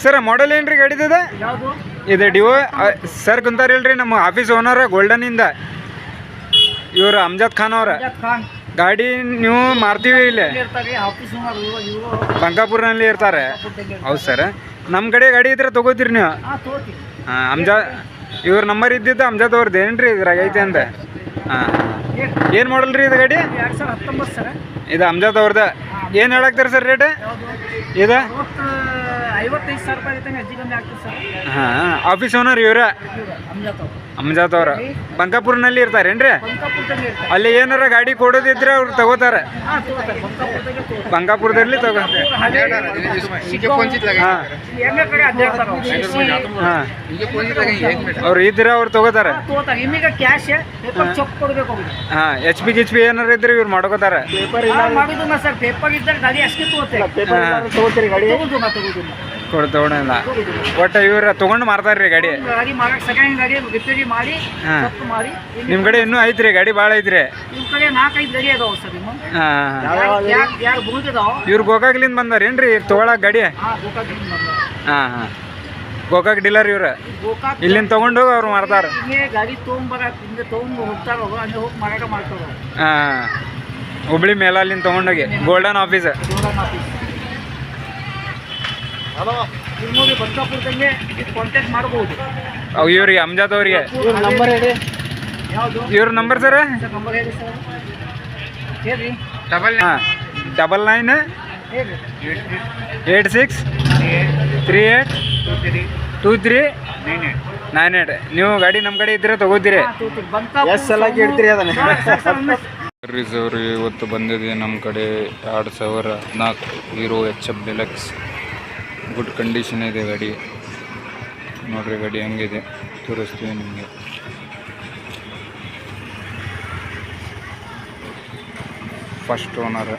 sir model ಏನ್ರಿ ಗಾಡಿದ ಯಾವುದು ಇದು ಡಿವೋ ಸರ್ ಕುಂತಾರಿಲ್ರಿ ನಮ್ಮ ಆಫೀಸ್ ಓನರ್ ಗೋಲ್ಡನಿಂದ ಇವರು ಅಮ್ಜದ್ ಖಾನ್ ಅವ್ರ ಖಾನ್ ಗಾಡಿ ನೀವು ಮಾರ್ತೀವಿ ಇಲ್ಲಿ ಇರ್ತಾರೆ ಆಫೀಸ್ ಬಂಕಾಪುರ್ನಲ್ಲಿ ಇರ್ತಾರೆ ಹೌದು ಸರ್ ನಮ್ಮ ಕಡೆ ಗಾಡಿ ಇದ್ರೆ ತಗೋತೀರಿ ನೀವು ತಗೋತೀವಿ ಹಾಂ ಅಮ್ಜದ್ ಇವ್ರ ನಂಬರ್ ಇದ್ದಿದ್ದು ಅಮ್ಜದ್ ಅವ್ರದ್ದು ಏನ್ರಿ ಇದ್ರಾಗ ಐತೆ ಅಂತ ಹಾಂ ಏನು ಮಾಡಲ್ ರೀ ಇದು ಗಾಡಿ 2019 ಸರ್ ಇದು ಅಮ್ಜದ್ ಅವ್ರದ್ದು ಏನು ಹೇಳಾಕ್ತಾರೆ ಸರ್ ರೇಟ್ ಇದು 55,000 ರೂಪಾಯಿ ಹೆಚ್ಚು ಕಮ್ಮಿ ಆಗ್ತದೆ ಸರ್ ಹಾಂ ಆಫೀಸ್ ಓನರ್ ಇವ್ರ ಅಮ್ಜದ್ ಅವ್ರ ಬಂಕಾಪುರ್ನಲ್ಲಿ ಇರ್ತಾರೇನ್ರಿ ಅಲ್ಲಿ ಏನಾರ ಗಾಡಿ ಕೊಡೋದಿದ್ರೆ ಅವ್ರು ತಗೋತಾರೆ ಬಂಕಾಪುರದಲ್ಲಿ ತಗೋ ಹಾಂ ಹಾಂ ಅವ್ರು ಇದ್ರೆ ಅವ್ರು ತಗೋತಾರೆ ಹಾಂ ಎಚ್ ಪಿ ಏನಾರ ಇದ್ರೆ ಇವ್ರು ಮಾಡ್ಕೋತಾರೆ ತಗೊಳಿಲ್ಲ ಒಟ್ಟು ಇವ್ರ ತಗೊಂಡು ಮಾರ್ತಾರ್ರಿ ಗಾಡಿ ನಿಮ್ಮ ಕಡೆ ಇನ್ನೂ ಐತ್ರಿ ಗಾಡಿ ಭಾಳ ಐತ್ರಿ ಇವ್ರು ಗೋಕಾಕ್ಲಿಂದ ಬಂದಾರೇನ್ರಿ ತಗೊಳಕ್ ಗಾಡಿ ಹಾಂ ಹಾಂ ಗೋಕಾಕ್ ಡೀಲರ್ ಇವ್ರ ಇಲ್ಲಿಂದ ತಗೊಂಡು ಅವ್ರು ಮಾರ್ತಾರ ಹಾಂ ಹುಬ್ಳಿ ಮೇಲ ಅಲ್ಲಿಂದ ತಗೊಂಡೋಗಿ ಗೋಲ್ಡನ್ ಆಫೀಸ್ ಕಾಂಟ್ಯಾಕ್ಟ್ ಮಾಡಬಹುದು ಇವ್ರಿಗೆ ಅಮ್ಜದ್ ಅವ್ರಿಗೆ ನಂಬರ್ ಹೇಳಿ ಇವ್ರ ನಂಬರ್ ಸರ್ ನಂಬರ್ ಹೇಳಿ ಸರ್ ಹೇಳಿ ಹಾಂ 99 86 38 23 98 ನೀವು ಗಾಡಿ ನಮ್ಮ ಕಡೆ ಇದ್ರೆ ತಗೋತೀರಿ ಎಷ್ಟು ಸಲ ಕೇಳ್ತೀರಿ ಅದನ್ನ ರಿಸರ್ವ್ ಇವತ್ತು ಬಂದಿದೆ ನಮ್ಮ ಕಡೆ 2014 hero HF deluxe good condition ಇದೆ ಗಾಡಿ ನೋಡ್ರಿ ಗಾಡಿ ಹೆಂಗಿದೆ ತೋರಿಸ್ತೀವಿ ನಿಮಗೆ ಫಸ್ಟ್ ಓನರ್